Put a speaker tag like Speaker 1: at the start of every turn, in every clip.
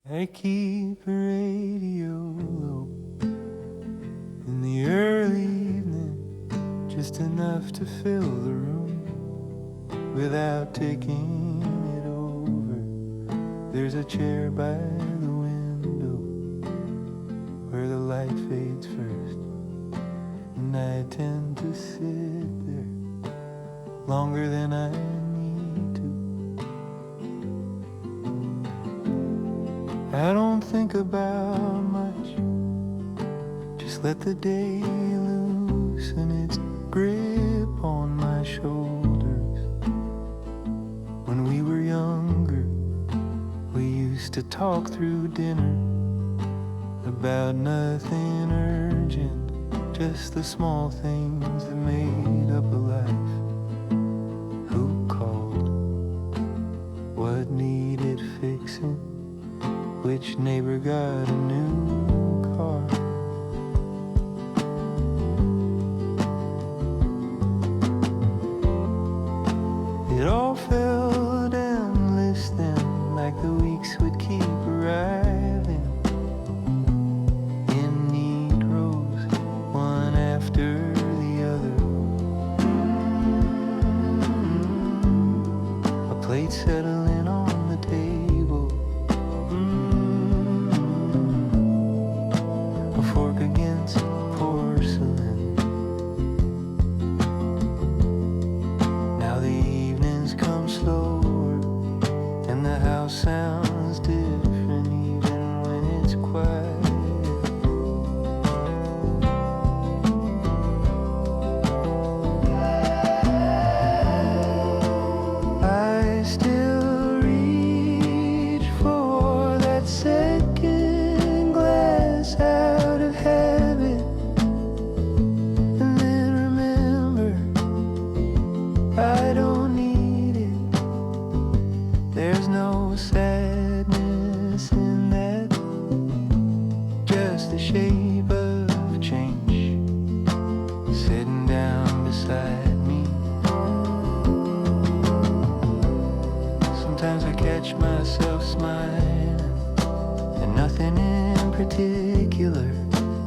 Speaker 1: I keep a radio low in the early evening, just enough to fill the room without taking it over. There's a chair by the window where the light fades first, and I tend to sit there longer than I need to. I don't think about much, just let the day loosen its grip on my shoulders. When we were younger, we used to talk through dinner about nothing urgent, just the small things that made up a life. Who called? What needed fixing? Which neighbor got a new car? It all felt endless then, like the weeks would keep arriving in neat rows, one after the other. A plate settling on the table, a fork against porcelain. Now the evenings come slower, and the house sounds different even when it's quiet. I still reach for that second glass out of habit, and then remember I don't need it. There's no sadness in that, just the shape of change sitting down beside me. Sometimes I catch myself smiling, and nothing in particular,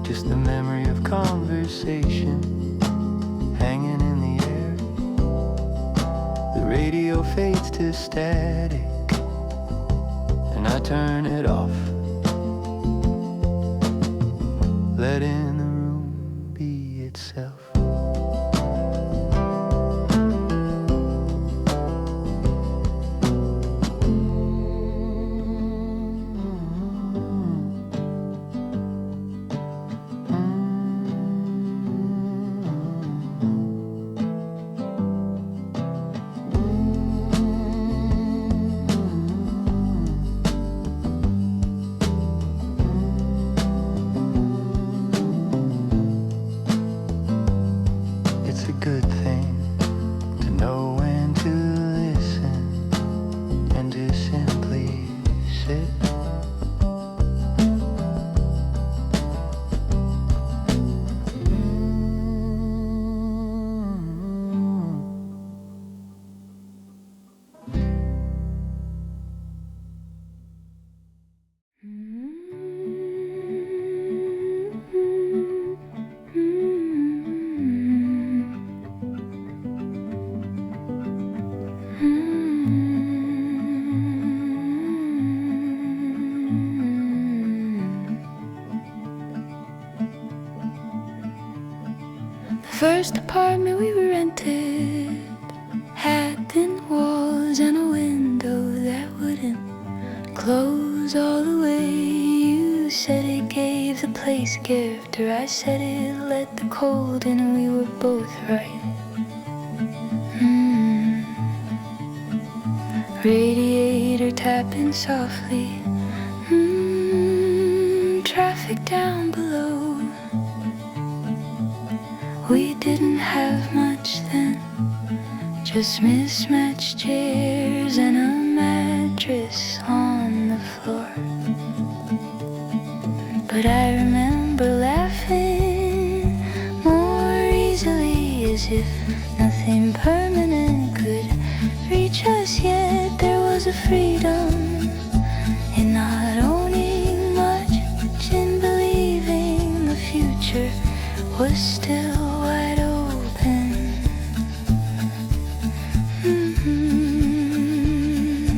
Speaker 1: just the memory of conversation hanging in the air. The radio fades to static, and I turn it off, letting the room be itself. It's a good thing to know when to listen and to simply sit.
Speaker 2: The first apartment we rented had thin walls and a window that wouldn't close all the way. You said it gave the place a gift, or I said it let the cold in, and we were both right. Radiator tapping softly, traffic down below. We didn't have much then, just mismatched chairs and a mattress on the floor. But I remember laughing more easily, as if nothing permanent could reach us yet. There was a freedom in not owning was still wide open.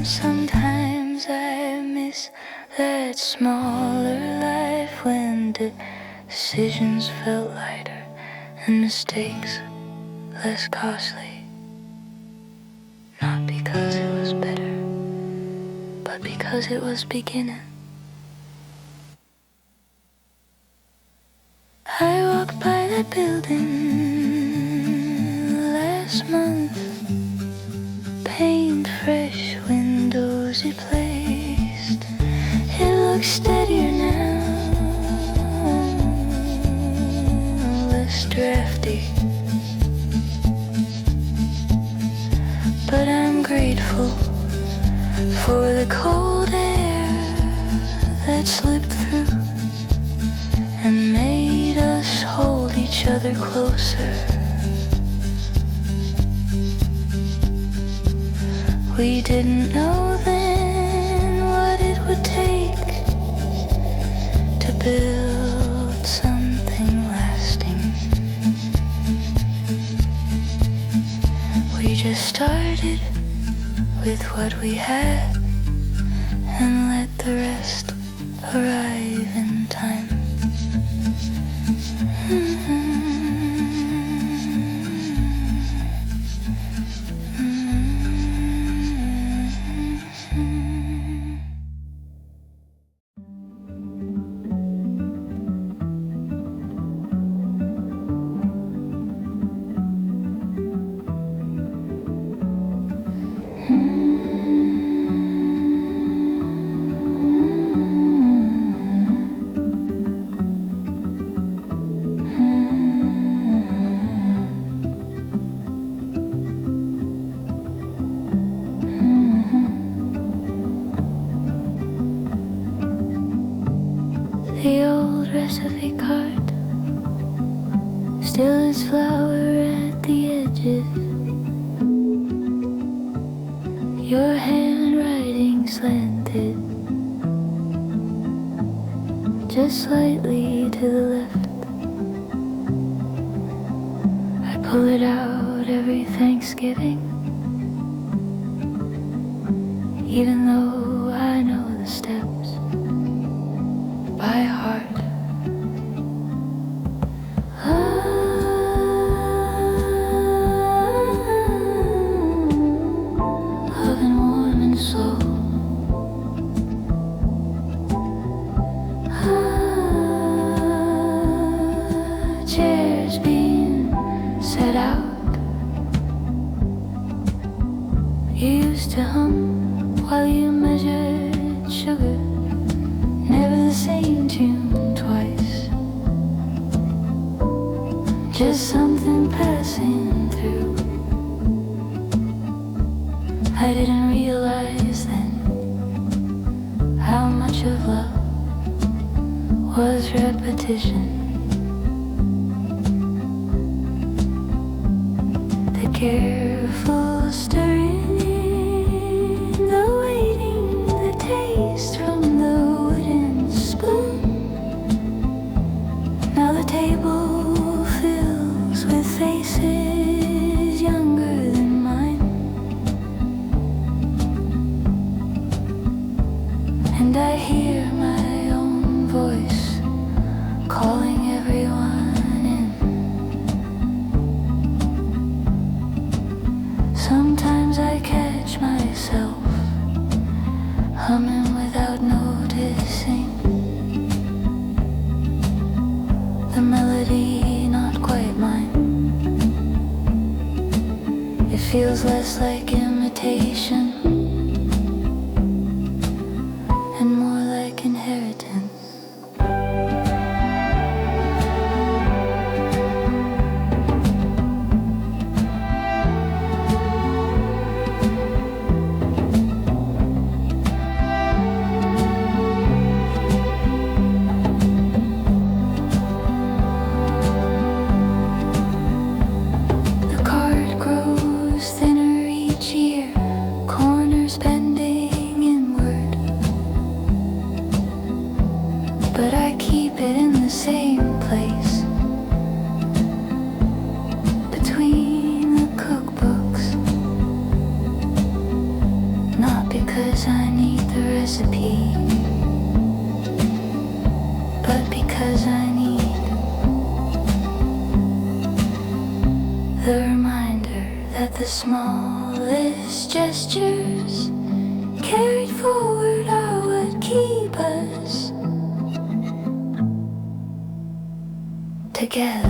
Speaker 2: Sometimes I miss that smaller life when decisions felt lighter and mistakes less costly. Not because it was better, but because it was beginning. I walked by that building last month, paint fresh, windows replaced. It looks steadier now, less drafty. But I'm grateful for the cold air that slipped through and made us hold each other closer. We didn't know then what it would take to build something lasting. We just started with what we had and let the rest arrive in time. The old recipe card still has flour at the edges. Your handwriting slanted just slightly to the left. I pull it out every Thanksgiving, even though I know the steps by heart. Loving warm and slow. Chairs being set out. You used to hum while you measured sugar. Never the same tune twice. Just something passing through. I didn't realize then how much of love was repetition. The careful stirring in, the waiting, the taste from the wooden spoon. Now the table fills with faces younger than mine, and I hear my own voice calling everyone in. Sometimes I catch myself humming without noticing. The melody not quite mine. It feels less like imitation and more like inheritance. because I need the recipe, but because I need the reminder that the smallest gestures carried forward are what keep us together.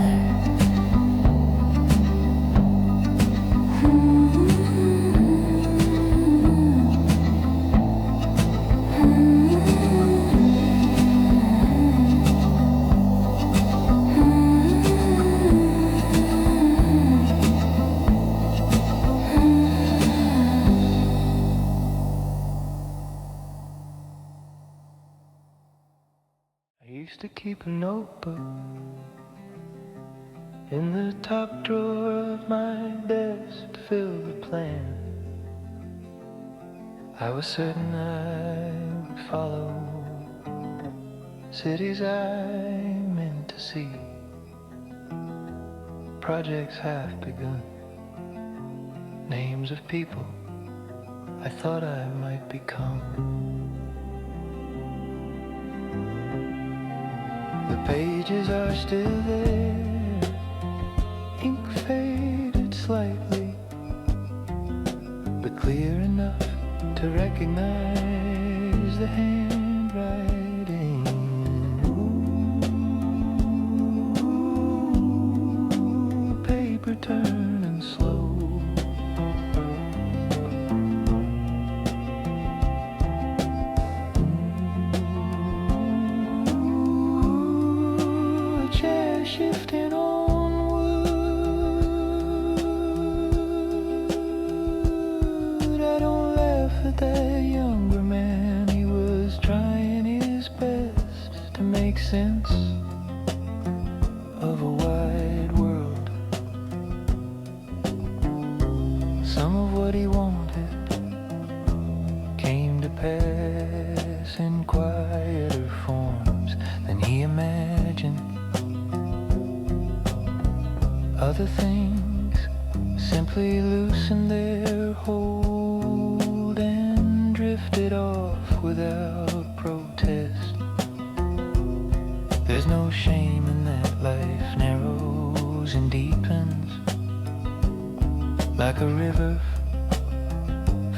Speaker 1: I used to keep a notebook in the top drawer of my desk to fill the plan. I was certain I would follow cities I meant to see. Projects half begun, names of people I thought I might become. The pages are still there, ink faded slightly, but clear enough to recognize the handwriting. Ooh, paper turning slow. Shifting onward, I don't laugh at that younger man. He was trying his best to make sense of a wide world. Some of what he wanted came to pass in quieter forms than he imagined. Other things simply loosened their hold and drifted off without protest. There's no shame in that life narrows and deepens like a river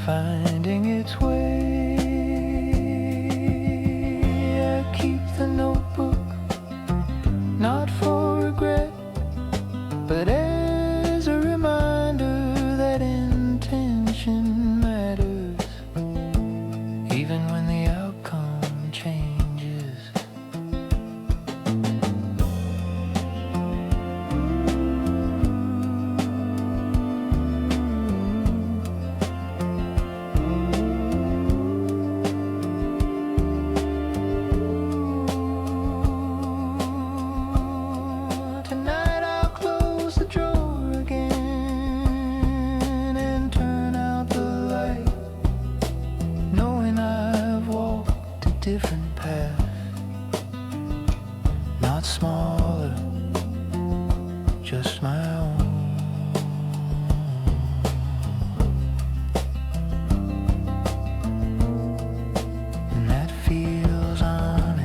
Speaker 1: finding its way. I keep the notebook not for regret, but as a reminder that intention matters, even when the outcome changes. Tonight I'll close the drawer again and turn out the light, knowing I've walked a different path, not smaller, just my own. And that feels honest.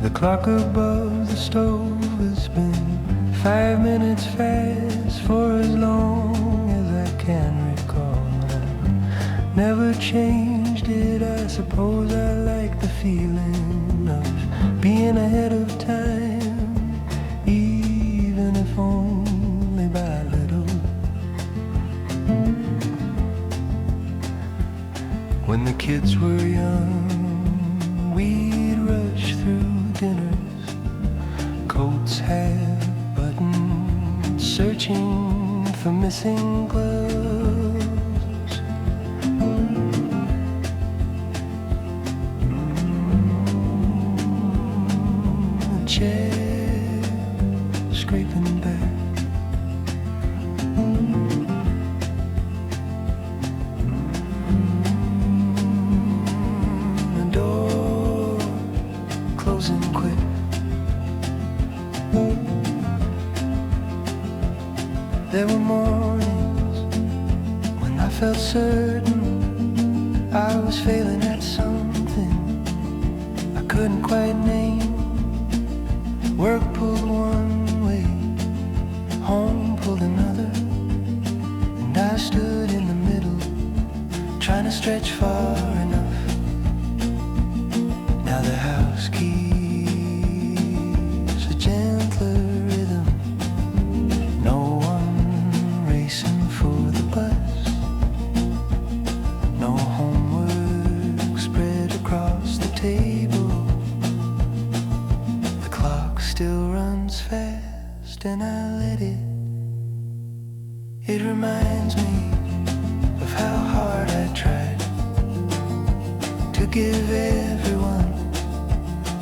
Speaker 1: The clock above the stove has been 5 minutes fast for as long as I can recall. never changed it. I suppose I like the feeling of being ahead of time, even if only by a little. When the kids were young, we'd rush through dinners, coats half buttoned, searching for missing gloves. The chair scraping back. The door closing quick. There were mornings when I felt certain I was failing at something I couldn't quite name. Work pulled one way, home pulled another, and I stood in the middle, trying to stretch far enough. Now the house keeps a gentler rhythm, no one racing for the bus, no homework spread across the table. The clock still runs fast and I let it. It reminds me of how hard I tried to give everyone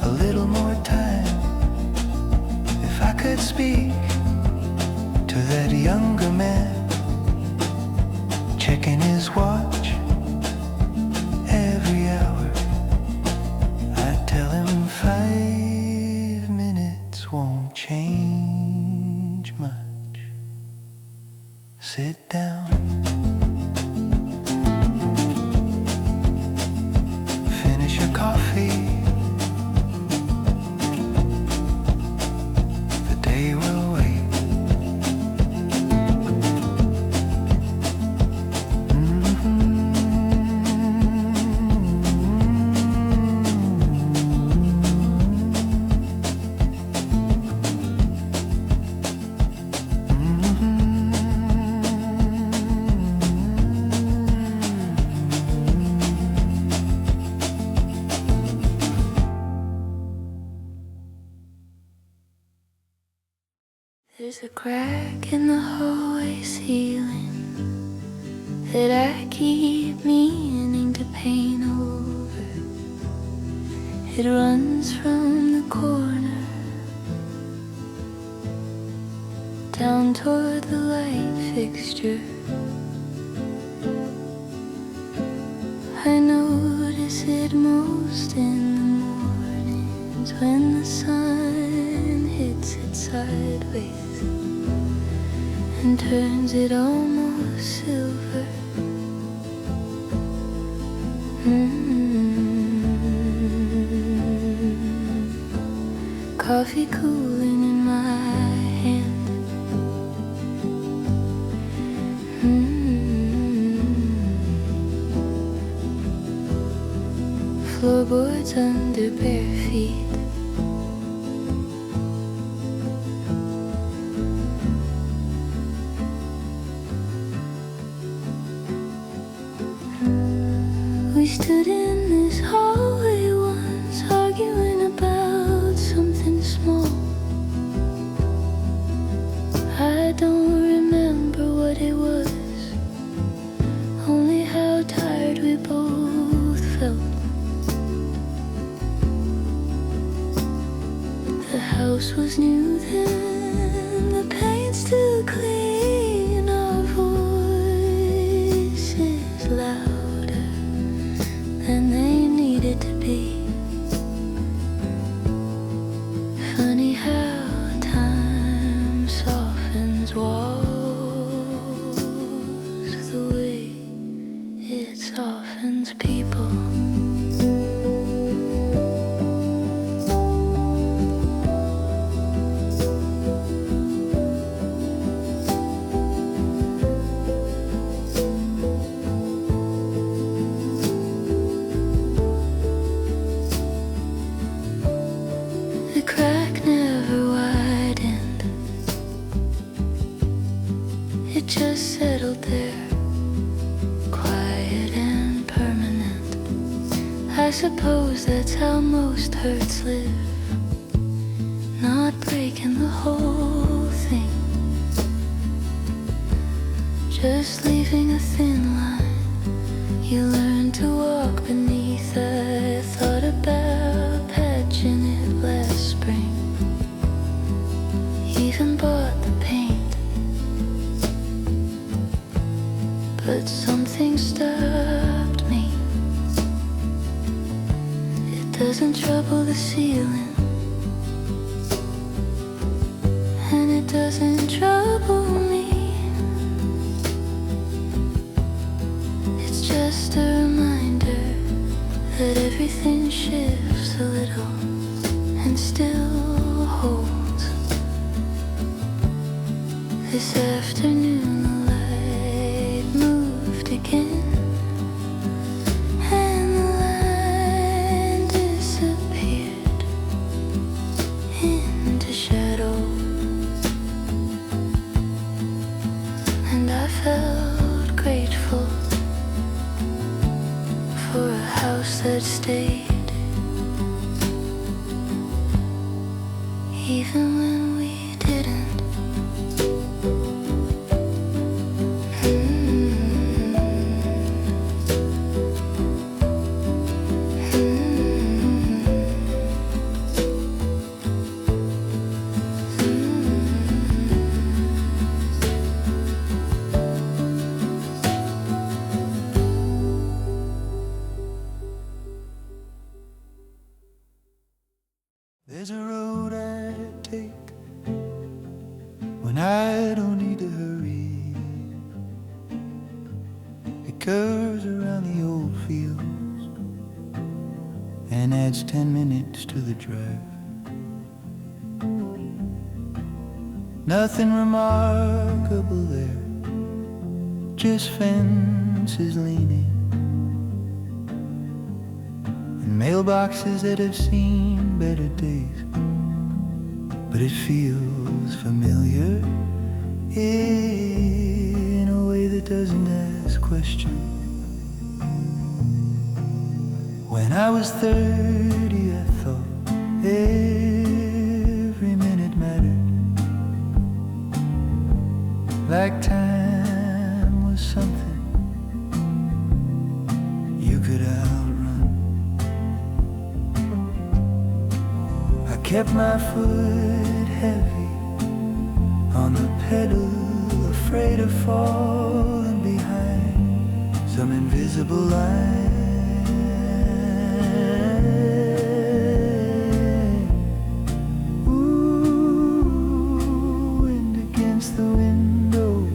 Speaker 1: a little more time. If I could speak to that younger man, checking his watch every hour, I'd tell him 5 minutes won't change much. Sit down, finish your coffee. The day will wait.
Speaker 2: There's a crack in the hallway ceiling that I keep meaning to paint over. It runs from the corner down toward the light fixture. I notice it most in the mornings when the sun hits it sideways and turns it almost silver. Coffee cooling in my hand. Floorboards under bare feet. We stood in this hallway once, arguing about something small. I don't remember what it was, only how tired we both felt. The house was new then, the paint still clean, our voices louder than they needed to be. Funny how time softens walls the way it softens people. suppose that's how most hurts live, not breaking the whole thing, just leaving a thin line you learn to walk beneath. I thought about patching it last spring, even bought the paint, but something stopped me. It doesn't trouble the ceiling, and it doesn't trouble me. It's just a reminder that everything shifts a little and still holds. This afternoon the light moved again, and the line disappeared into shadow, and I felt grateful for a house that stayed, even when we didn't.
Speaker 1: There's a road I take when I don't need to hurry. It curves around the old fields and adds 10 minutes to the drive. Nothing remarkable there, just fences leaning and mailboxes that have seen better days. But it feels familiar in a way that doesn't ask questions. When I was 30, I thought every minute mattered, like time was something you could outrun. I kept my foot heavy on the pedal, afraid of falling behind some invisible line. Ooh, wind against the window.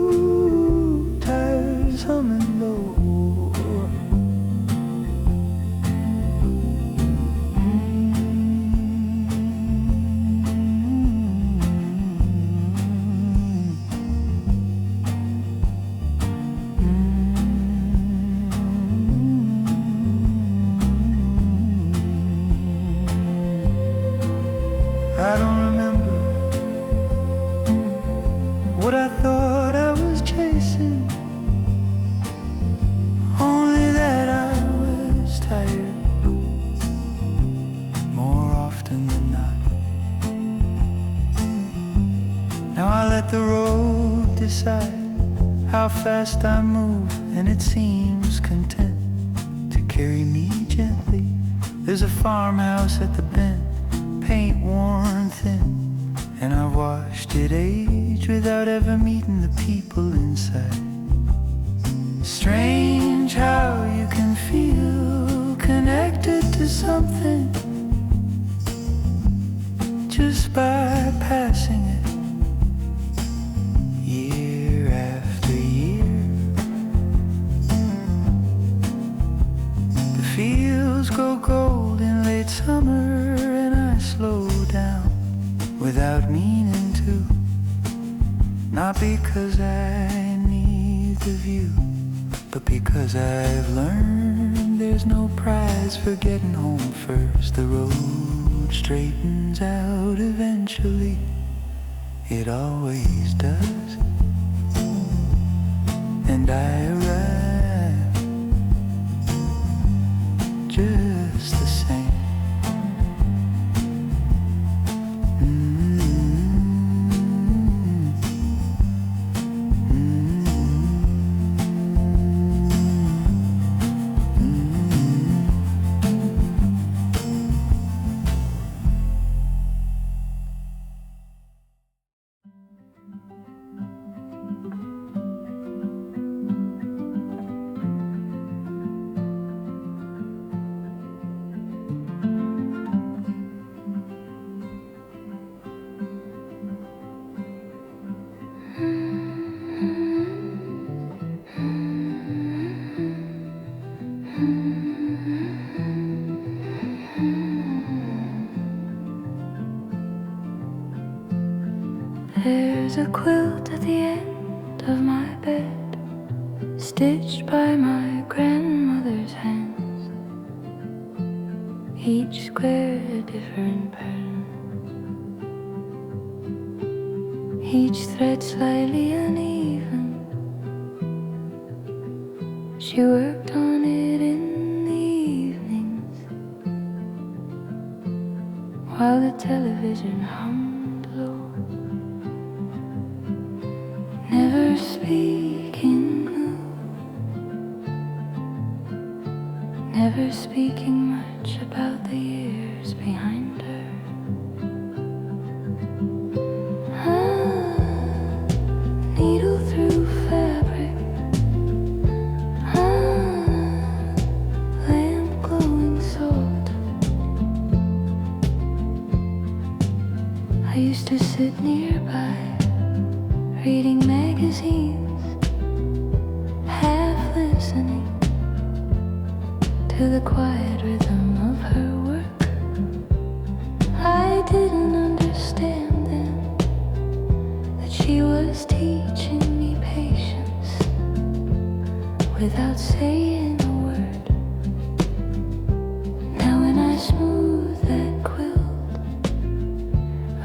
Speaker 1: Ooh, tires humming low. I don't remember what I thought I was chasing, only that I was tired more often than not. Now I let the road decide how fast I move, and it seems content to carry me gently. There's a farmhouse at the bend, paint worn thin, and I watched it age without ever meeting the people inside. Strange how you can feel connected to something just by passing it, year after year. The fields go gold in late summer, and I slow down without meaning to, not because I need the view, but because I've learned there's no prize for getting home first. The road straightens out eventually, it always does. and I arrive just the same.
Speaker 2: There's a quilt at the end of my bed, stitched by my grandmother's hands, each square a different pattern, each thread slightly uneven. She worked on it in the evenings, while the television hummed low. Never speaking, never speaking much about the years behind her. Needle through fabric, lamp glowing salt. I used to sit nearby, reading magazines, half listening to the quiet rhythm of her work. I didn't understand then that she was teaching me patience without saying a word. Now when I smooth that quilt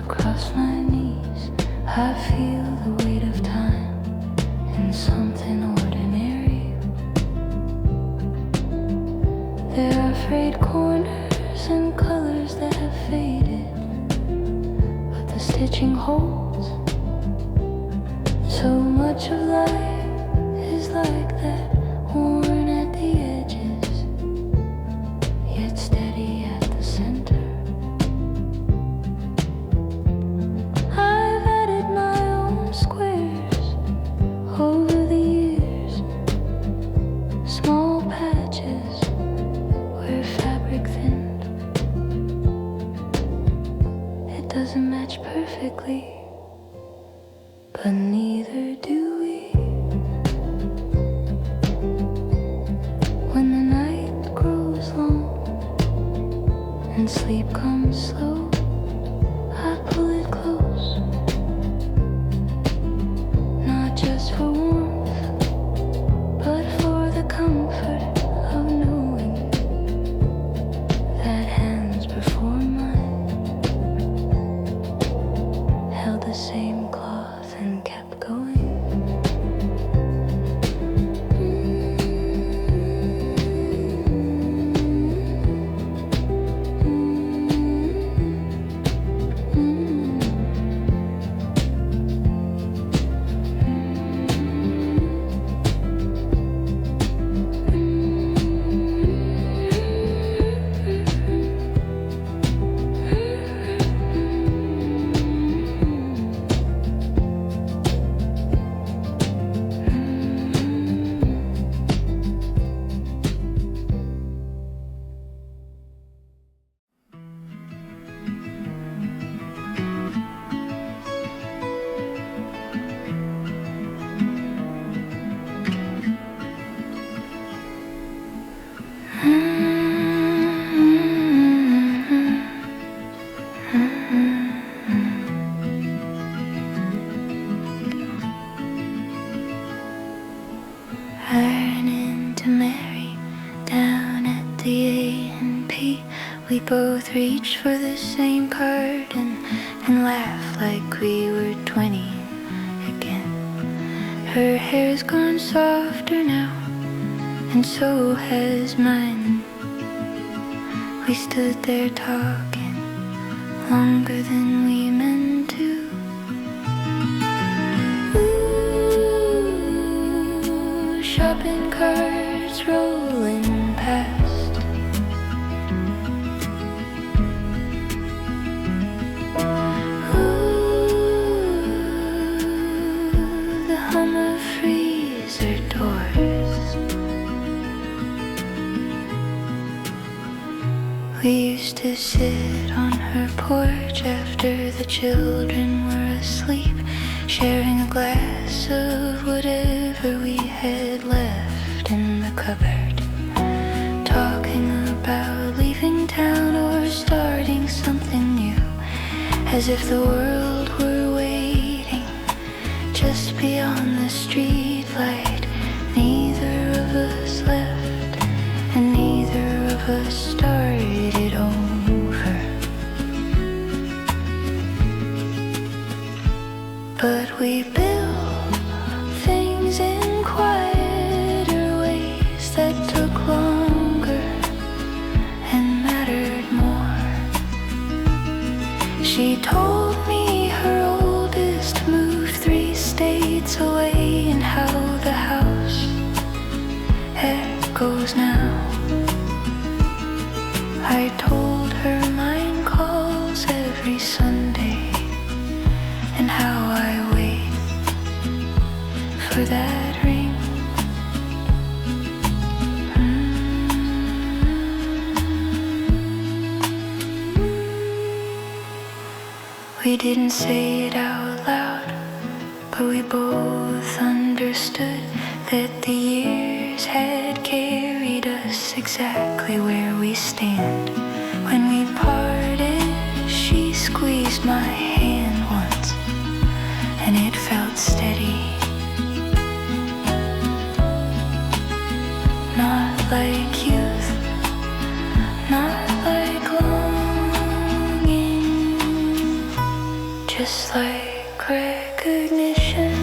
Speaker 2: across my knees, I feel the weight of time in something ordinary. There are frayed corners and colors that have faded, but the stitching holds. So much of life is like that, worn at the edges, yet steady at the center. I've added my own squares over the years, small patches where fabric thinned. It doesn't match perfectly, but neither do we. When the night grows long and sleep comes slow, I pull it close, not just for warmth, but for the comfort of knowing that hands before mine held the same cloth and kept going. Learning to marry down at the A&P, we both reach for the same card and laugh like we were 20 again. Her hair's gone softer now, and so has mine. We stood there talking longer than we meant to. Ooh, shopping carts rolling past. Ooh, the hum of freezer doors. We used to sit on her porch after the children were asleep, sharing a glass of whatever we had left in the cupboard, talking about leaving town or starting something new, as if the world were waiting just beyond the street light. Neither of us left, and neither of us started over. But we built things in quieter ways that took longer and mattered more. She told me her oldest moved 3 states away, and how the house echoes now. I told her mine calls every Sunday, and how I wait for that ring. We didn't say it out loud, but we both understood that the years had carried us exactly where we stand. When we parted, she squeezed my hand once, and it felt steady. Not like youth, not like longing, just like recognition.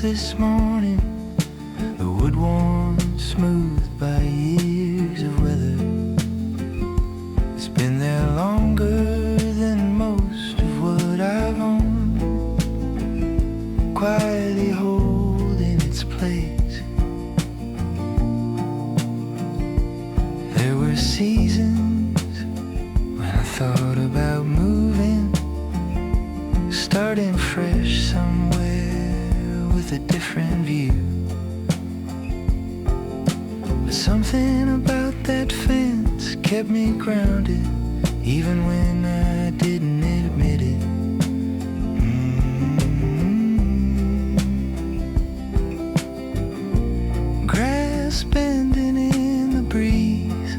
Speaker 2: This morning, the wood worn smooth by years of weather. It's been there longer than most of what I've owned, quietly holding its place. There were seasons when I thought about moving, starting fresh somewhere with a different view. But something about that fence kept me grounded, even when I didn't admit it. Grass bending in the breeze,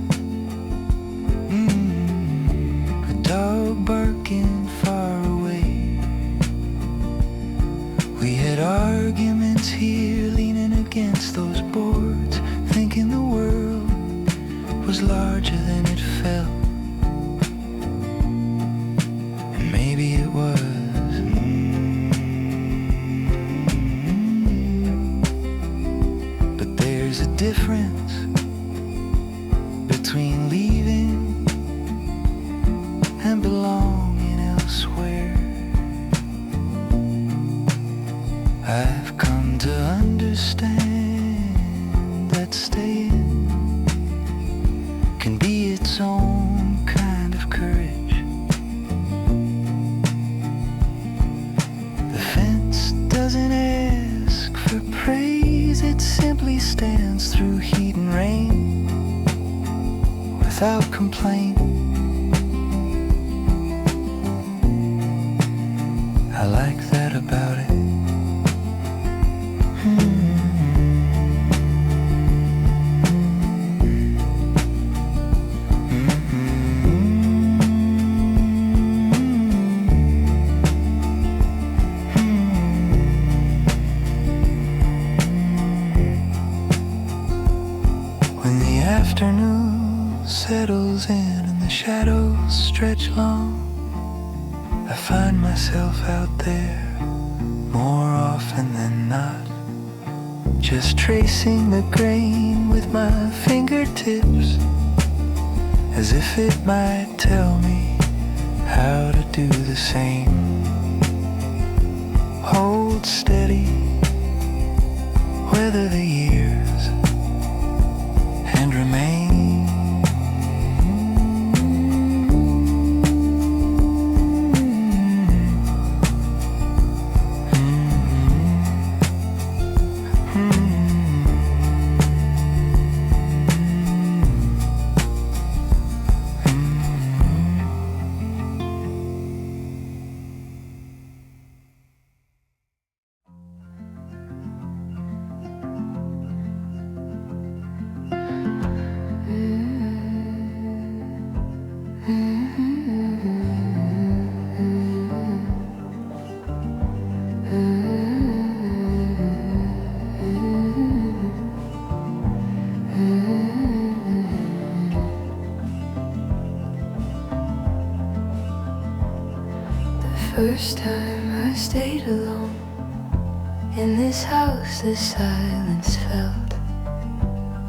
Speaker 2: a dog barking far away. We had arguments here, leaning against those boards, thinking the world was larger than it felt. And maybe it was. But there's a difference between leaving and belonging elsewhere. I've
Speaker 1: stands through heat and rain without complaint. I like that about it. When the afternoon settles in and the shadows stretch long, I find myself out there more often than not, just tracing the grain with my fingertips, as if it might tell me how to do the same. Hold steady, weather the years, and remain.
Speaker 2: First time I stayed alone in this house, the silence felt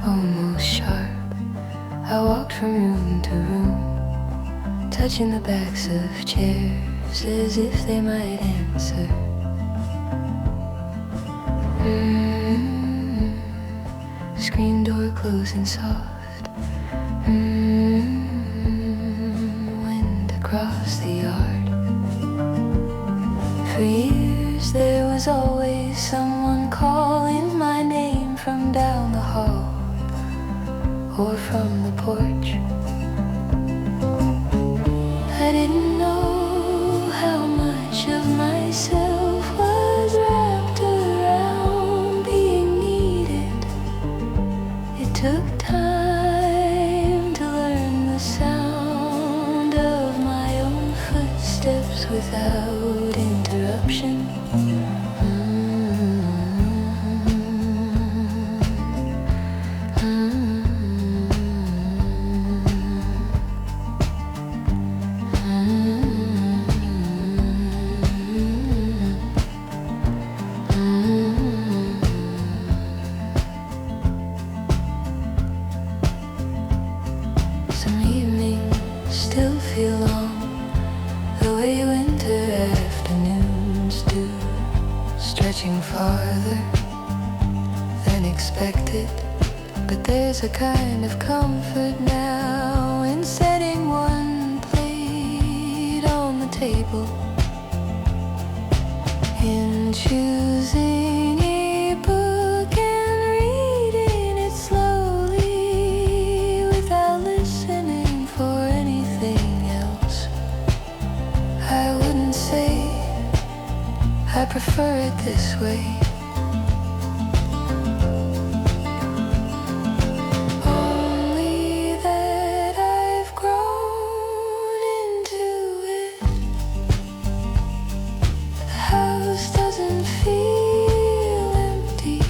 Speaker 2: almost sharp. I walked from room to room, touching the backs of chairs as if they might answer. Screen door closing soft. Wind across the yard. For years there was always someone calling my name from down the hall or from the porch. I didn't know how much of myself was wrapped around being needed. It took time to learn the sound of my own footsteps without interruption. Some evenings still feel long, the way winter afternoons do, stretching farther than expected. But there's a kind of comfort now in setting one plate on the table, in choosing a book and reading it slowly without listening for anything else. I wouldn't say I prefer it this way. Only that I've grown into it. The house doesn't feel empty,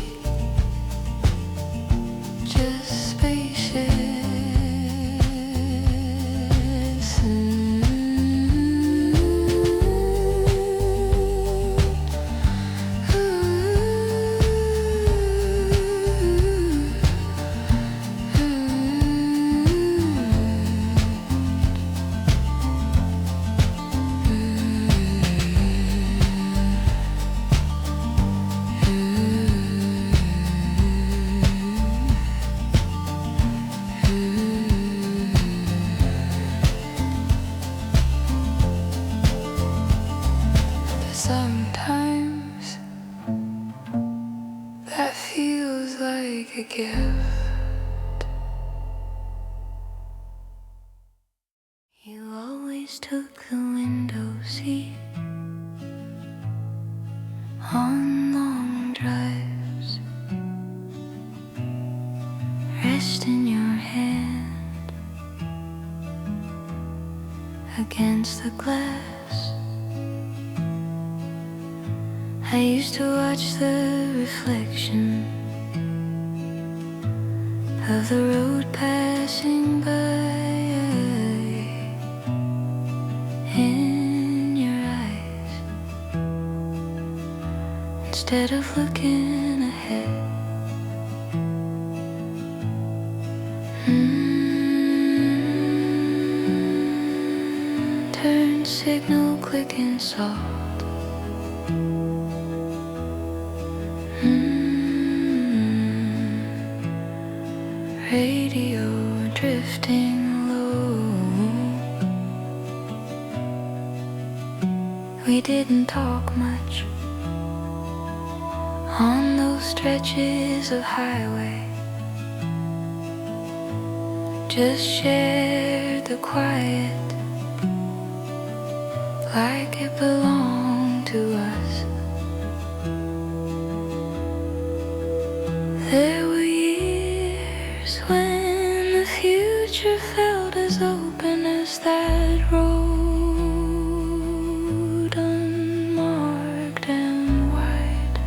Speaker 2: just spacious. Ooh. like a gift. You always took the window seat on long drives, resting your hand against the glass. I used to watch the reflection of the road passing by in your eyes, instead of looking ahead. Turn signal clicking soft. Radio drifting low. We didn't talk much on those stretches of highway, just shared the quiet like it belonged to us. There were years when the future felt as open as that road, unmarked and wide.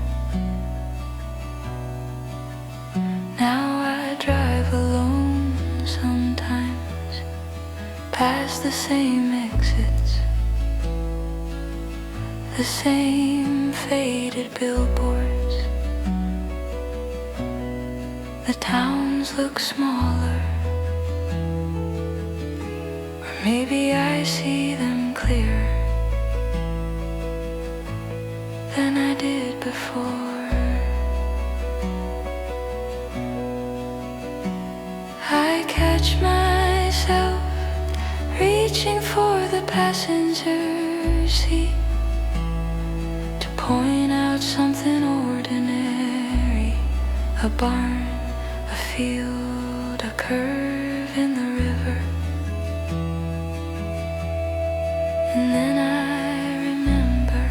Speaker 2: Now I drive alone sometimes, past the same exits, the same faded billboards. The towns look smaller, or maybe I see them clearer than I did before. I catch myself reaching for the passenger seat to point out something ordinary, a barn, a field, a curve in the river. And then I remember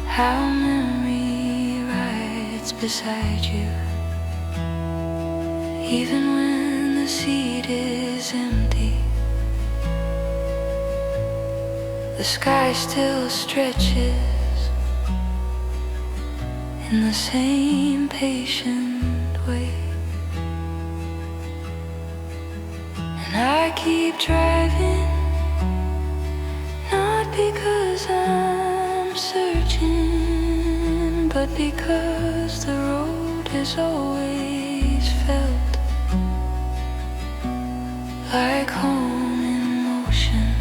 Speaker 2: how memory rides beside you, even when the seat is empty. The sky still stretches in the same patient way, and I keep driving, not because I'm searching, but because the road has always felt like home in motion.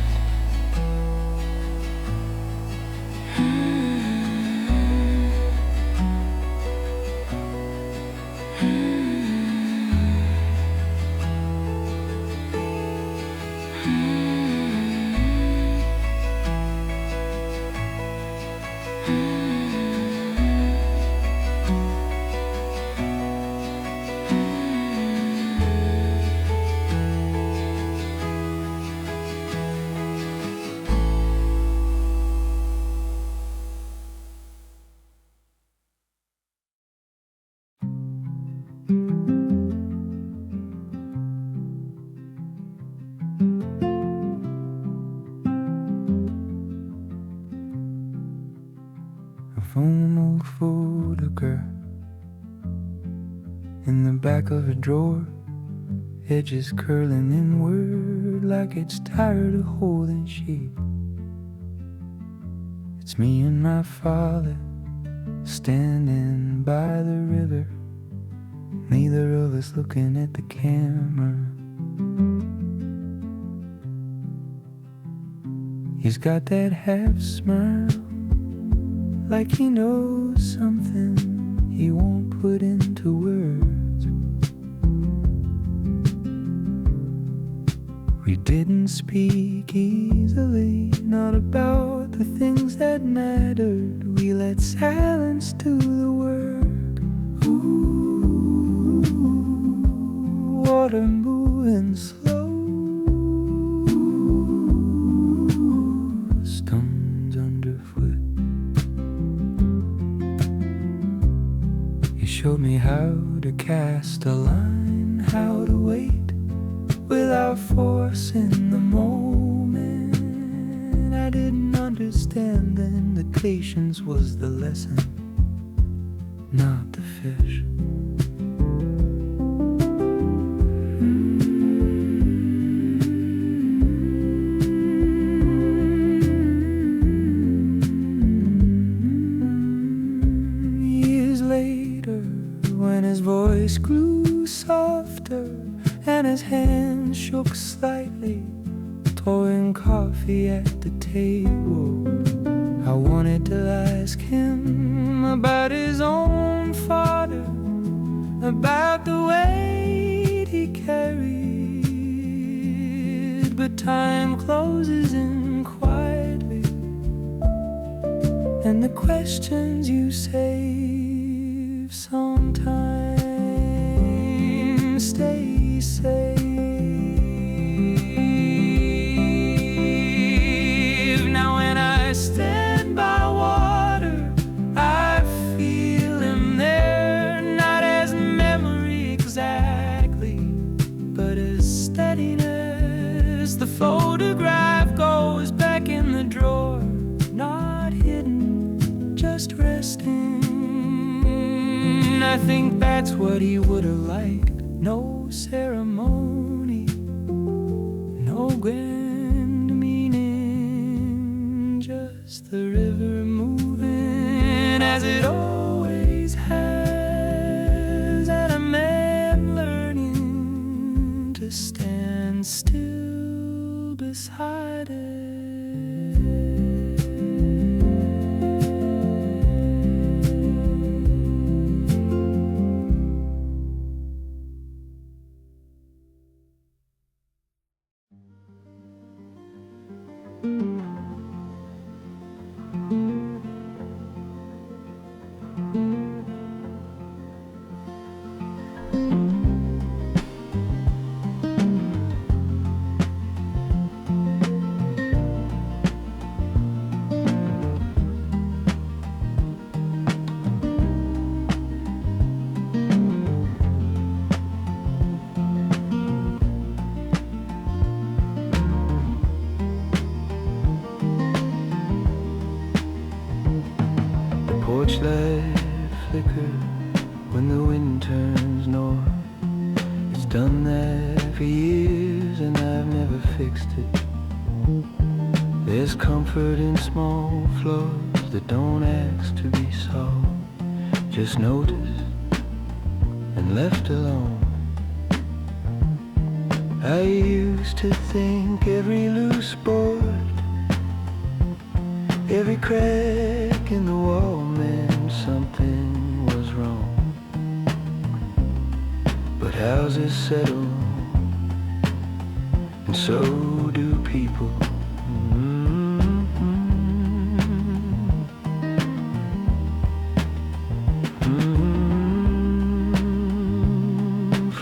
Speaker 1: Phone old photograph in the back of a drawer, edges curling inward like it's tired of holding shape. It's me and my father standing by the river, neither of us looking at the camera. He's got that half smile, like he knows something he won't put into words. We didn't speak easily, not about the things that mattered. We let silence do the work. Ooh. water moving slow, stones underfoot. You showed me how to cast a line, how to wait without forcing the moment. I didn't understand then that patience was the lesson, not the fish. Years later, when his voice grew softer and his hand shook slightly, pouring coffee at the table, I wanted to ask him about his own father, about the weight he carried. But time closes in quietly, and the questions you save sometimes stay safe. Now when I stand by water, I feel him there, not as memory exactly, but as steadiness. The photograph goes back in the drawer, not hidden, just resting. I think that's what he would have liked. No ceremony, no grand meaning, just the river moving as it always has, and a man learning to stand still beside it. Porch light flicker when the wind turns north. It's done that for years and I've never fixed it. There's comfort in small flaws that don't ask to be solved, just noticed and left alone. I used to think every loose board, every crack in the wall meant something was wrong. But houses settle, and so do people.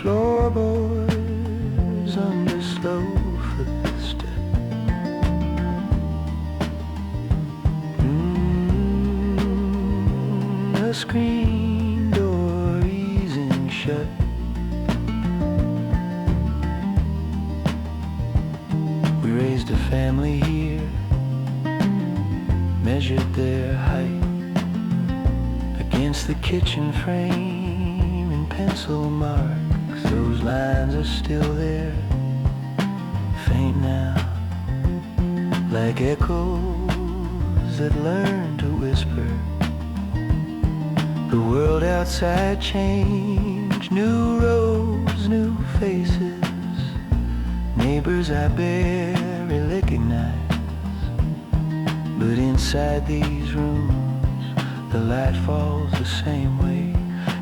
Speaker 1: Floorboards under slow footsteps. A screen door easing shut. We raised a family here, measured their height against the kitchen frame in pencil marks. Those lines are still there, faint now, like echoes that learn to whisper. The world outside changed, new roads, new faces, neighbors I barely recognize. But inside these rooms, the light falls the same way.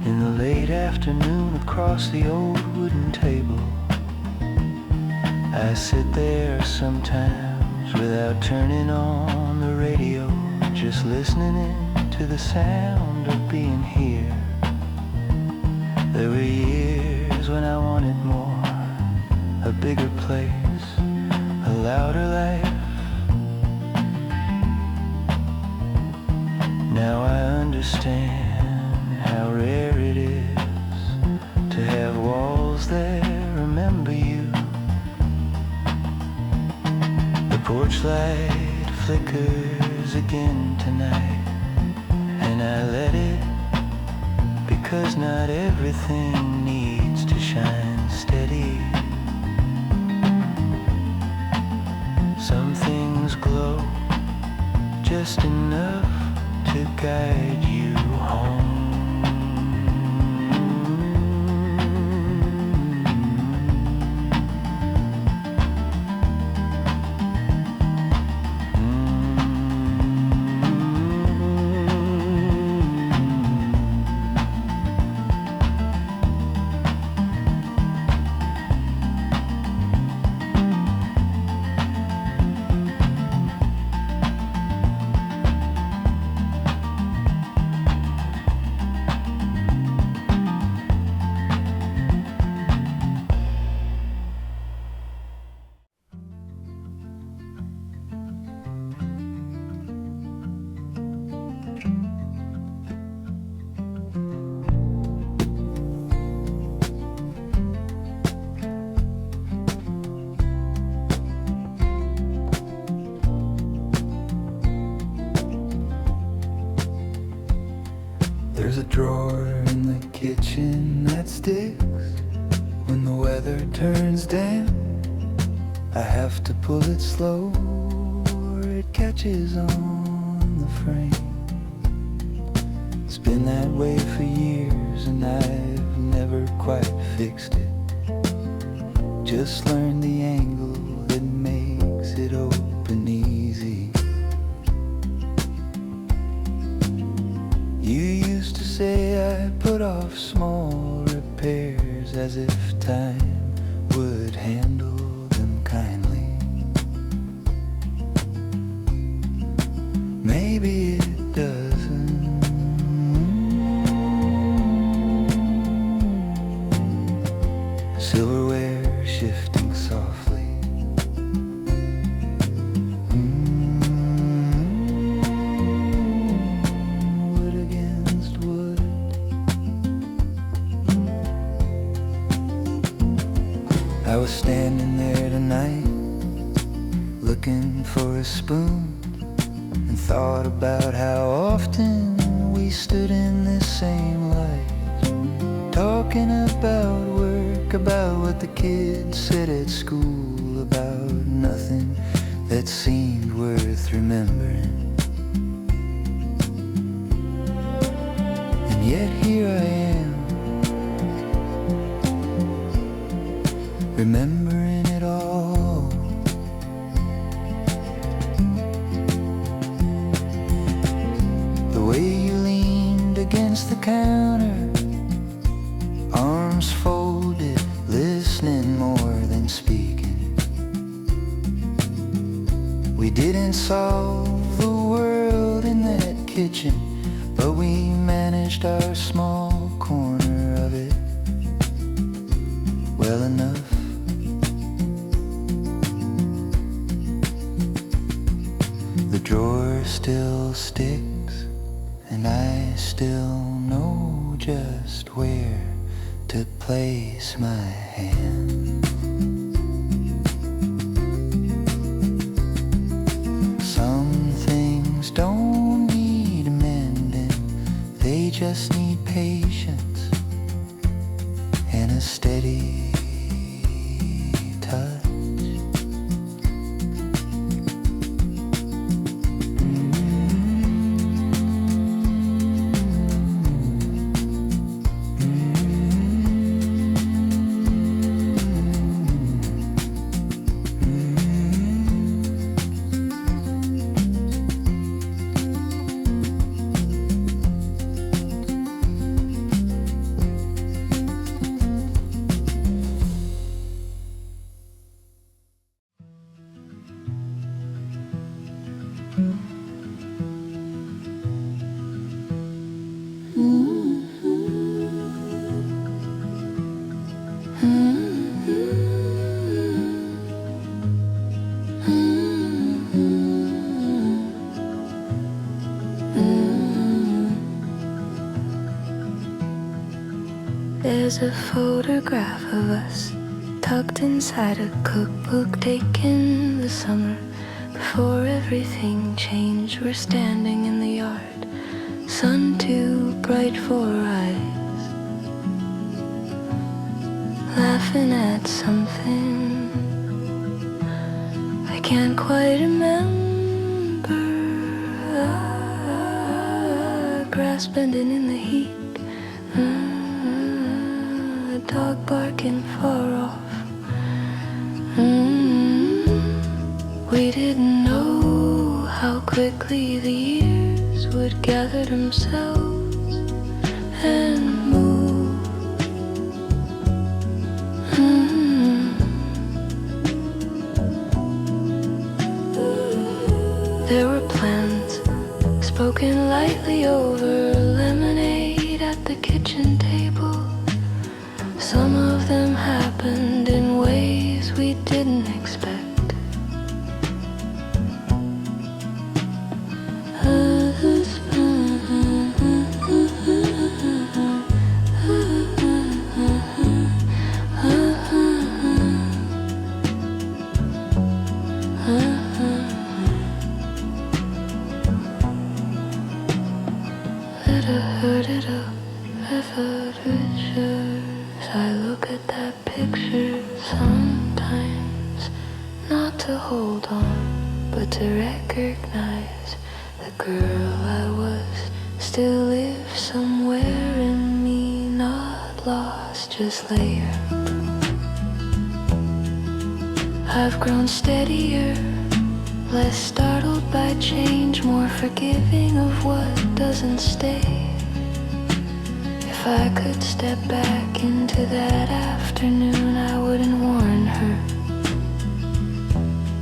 Speaker 1: In the late afternoon across the old wooden table, I sit there sometimes without turning on the radio, just listening in to the sound of being here. There were years when I wanted more, bigger place, a louder life. Now I understand how rare it is to have walls that remember you. The porch light flickers again tonight, and I let it, because not everything needs to shine steady. Some things glow just enough to guide you home. There's a drawer in the kitchen that sticks when the weather turns damp. I have to pull it slow or it catches on the frame. It's been that way for years and I've never quite fixed it. Just learned the angle that makes it open easy. You used to say I put off small repairs as if time would handle them kindly. Maybe it doesn't. Silverware shifting softly. I was standing there tonight, looking for a spoon, and thought about how often we stood in this same light, talking about work, about what the kids said at school, about nothing that seemed worth remembering. And yet here I am, remembering it all. The way you leaned against the counter, arms folded, listening more than speaking. We didn't solve the world in that kitchen, but we managed our small corner of it well enough. The drawer still sticks, and I still know just where to place my hand. Some things don't need mending, they just need patience and a steady touch.
Speaker 2: There's a photograph of us tucked inside a cookbook taken the summer before everything changed. We're standing in the yard, sun too bright for our eyes, laughing at something I can't quite remember. Grass bending in the heat, a dog barking far off. We didn't know how quickly the years would gather themselves and move. There were plans spoken lightly over lemonade at the kitchen table. Some of them happened in ways we didn't expect. I look at that picture sometimes, not to hold on, but to recognize the girl I was still lives somewhere in me, not lost, just layer. I've grown steadier, less startled by change, more forgiving of what doesn't stay. If I could step back into that afternoon, I wouldn't warn her.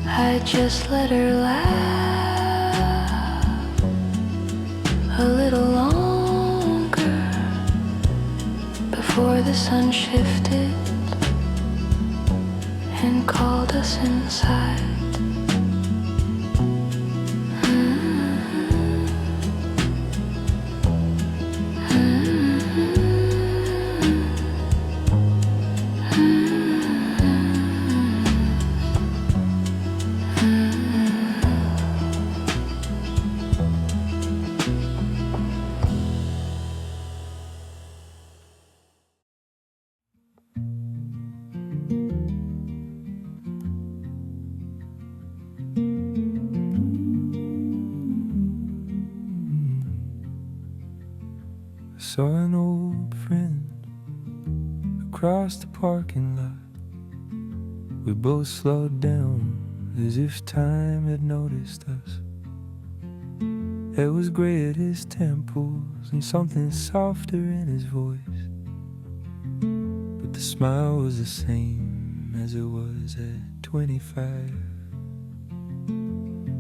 Speaker 2: I'd just let her laugh a little longer before the sun shifted and called us inside.
Speaker 1: Saw an old friend across the parking lot. We both slowed down as if time had noticed us. There was gray at his temples and something softer in his voice, but the smile was the same as it was at 25.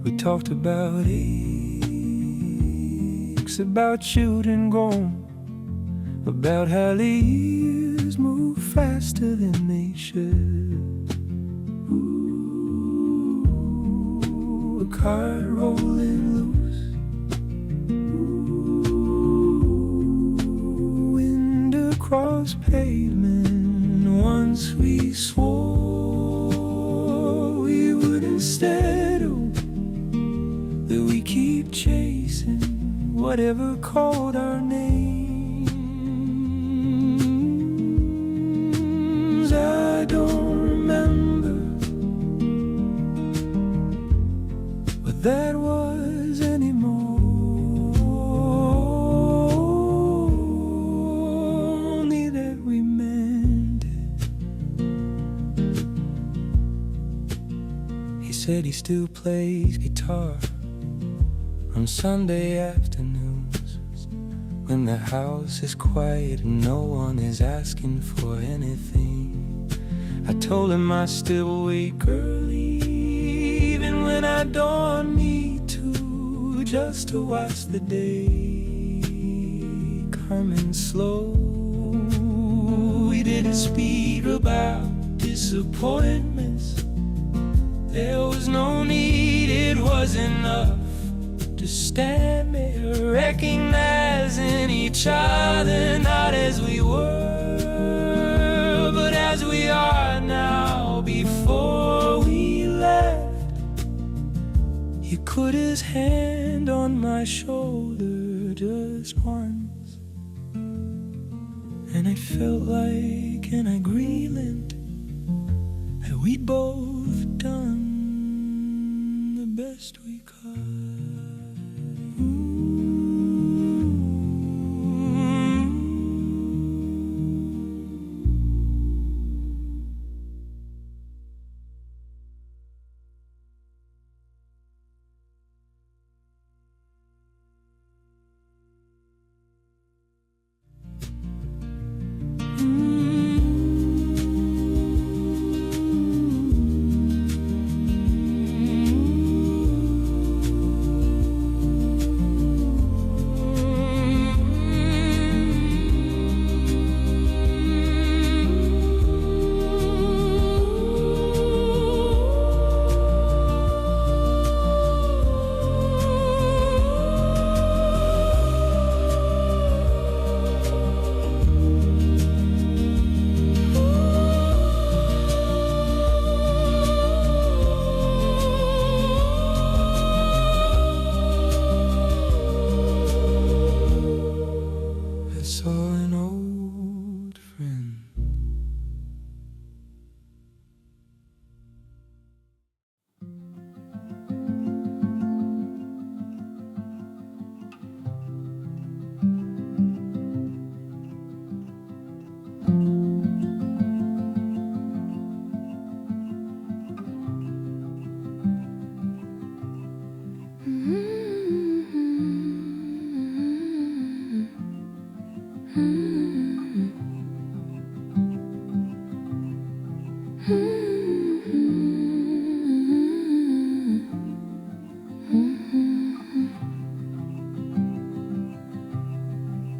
Speaker 1: We talked about aches, about children gone, about how the years move faster than they should. Ooh, a car rolling loose. Ooh, wind across pavement. Once we swore we wouldn't settle, that we keep chasing whatever called our name. I don't remember what that was anymore. Only that we meant it. He said he still plays guitar on Sunday afternoons, when the house is quiet and no one is asking for anything. I told him I still wake early, even when I don't need to, just to watch the day coming slow. We didn't speak about disappointments. There was no need, it was enough to stand there recognizing each other, not as we were, put his hand on my shoulder just once, and I felt like in agreement that we'd both done the best we could.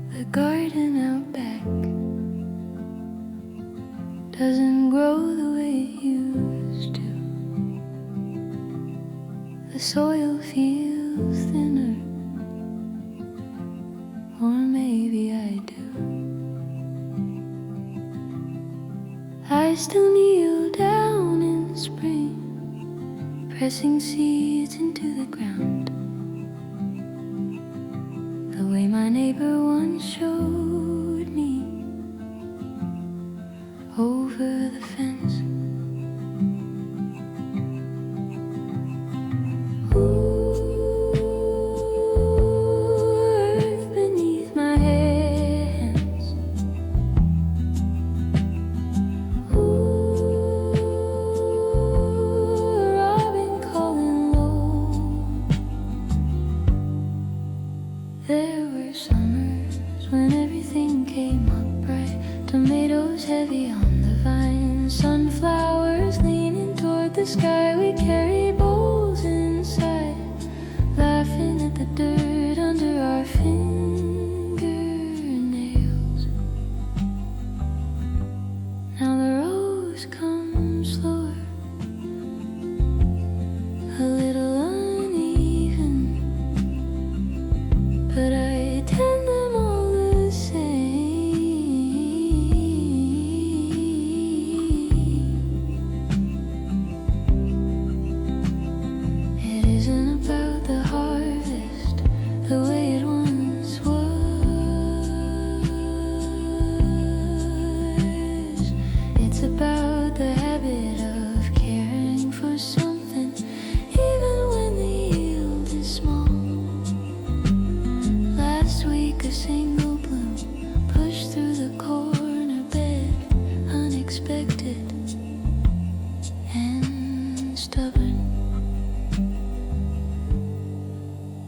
Speaker 2: The garden out back doesn't grow the way it used to. The soil feels thinner, or maybe I do. I still kneel down in spring, pressing seeds into the ground, the way my neighbor once showed me over the fence. Earth beneath my hands. Robin calling low. There were summers when everything came up bright. Tomatoes heavy on the vine, sunflowers leaning toward the sky. We carried bowls inside, laughing at the dirt under our fingernails. Now the rose comes slower, a little uneven, but I tend them all the same. It isn't about the harvest the way it once was. It's about the habit of caring for something, even when the yield is small. Last week a single bloom pushed through the corner bed, unexpected and stubborn.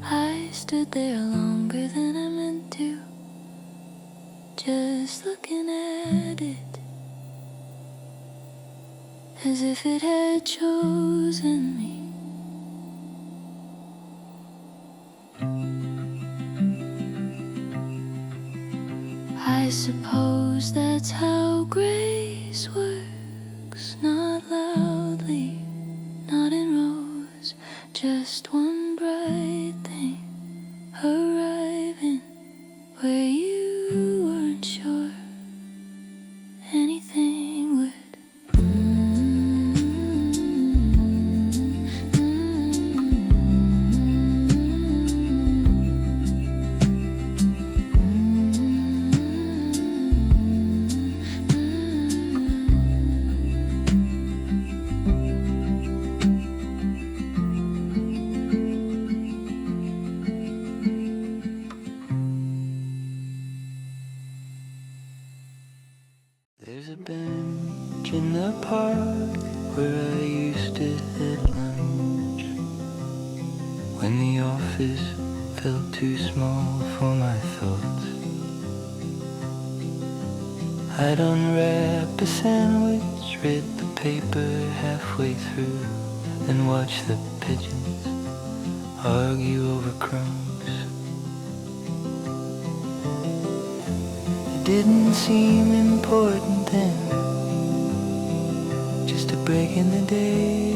Speaker 2: I stood there longer than I meant to, just looking at it, as if it had chosen me. I suppose that's how grace works, not loudly, not in rows, just one bright thing arriving where you weren't sure anything would.
Speaker 1: There's a bench in the park where I used to eat lunch when the office felt too small for my thoughts. I'd unwrap a sandwich, read the paper halfway through, then watch the pigeons argue over crumbs. It didn't seem important then, just a break in the day,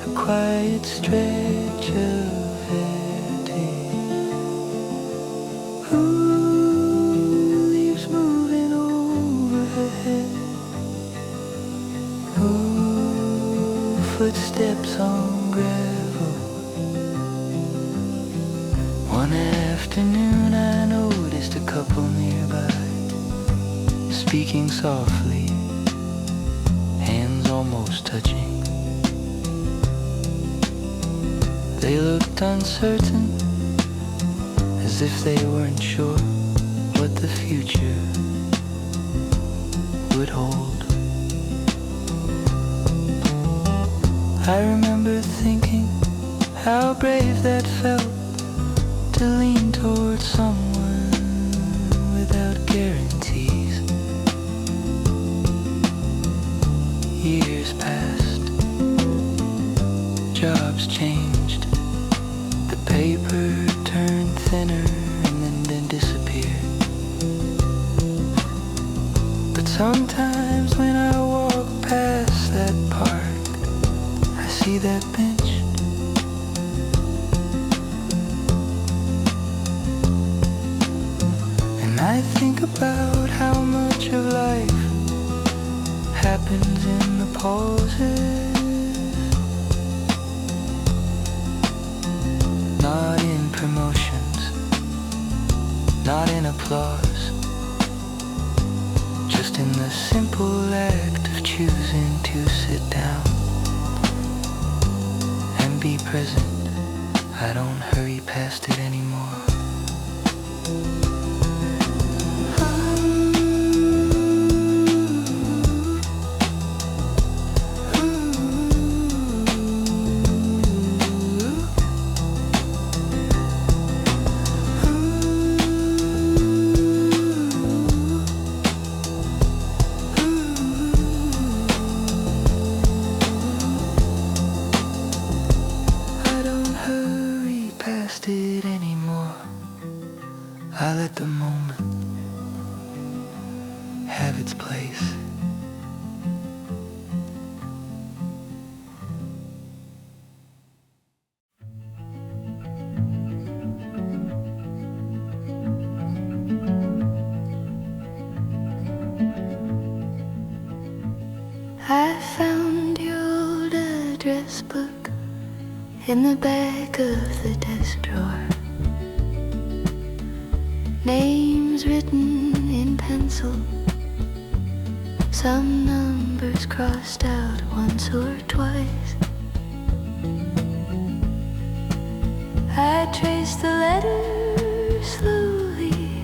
Speaker 1: a quiet stretch of verity. Leaves moving overhead. Footsteps on gravel. One afternoon I noticed a couple nearby, speaking softly, hands almost touching. They looked uncertain, as if they weren't sure what the future would hold. I remember thinking how brave that felt to lean towards someone without guarantees. Years passed, jobs changed, the paper turned thinner and then disappeared. But sometimes when I walk past that park, I see that bench. And I think about how much of life happens in the pauses, not in promotions, not in applause, just in the simple act of choosing to sit down and be present. I don't hurry past it anymore. It anymore. I let the moment have its place.
Speaker 2: I found your old address book in the back of the desk drawer. Names written in pencil, some numbers crossed out once or twice. I traced the letters slowly,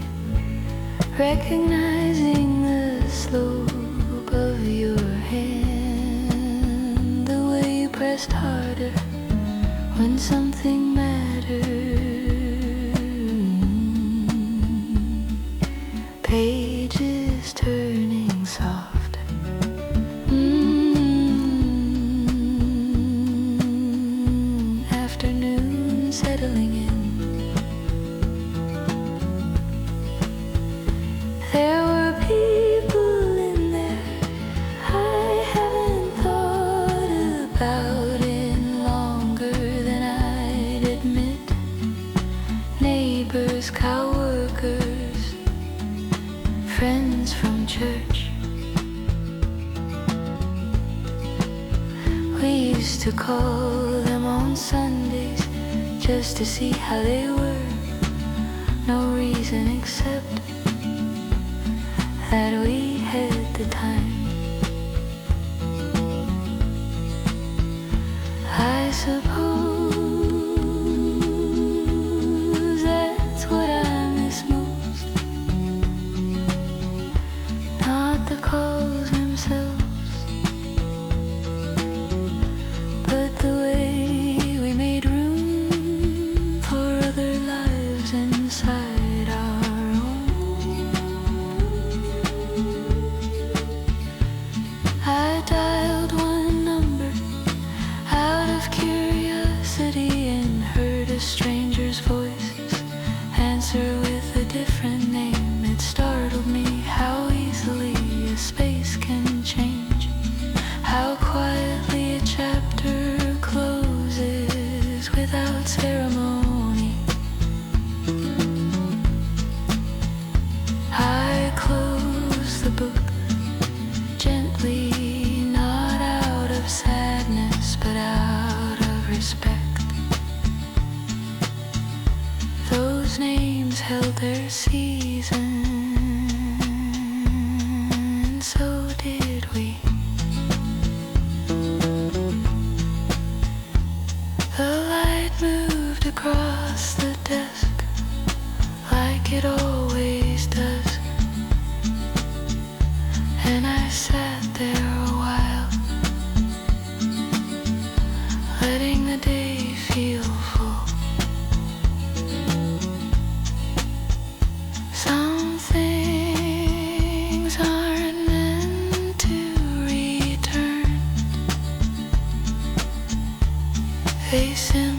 Speaker 2: recognizing the slope of your hand, the way you pressed harder when something mattered. Pages turning soft. Afternoon settling in. There were people in there I haven't thought about in longer than I'd admit. Neighbors, coworkers, friends from church. We used to call them on Sundays just to see how they were. No reason except that we had the time. I suppose that's what I miss most. their season, and so did we. The light moved across the desk like it always does, and I sat there a while, letting the day feel full. Some things aren't meant to return, they simply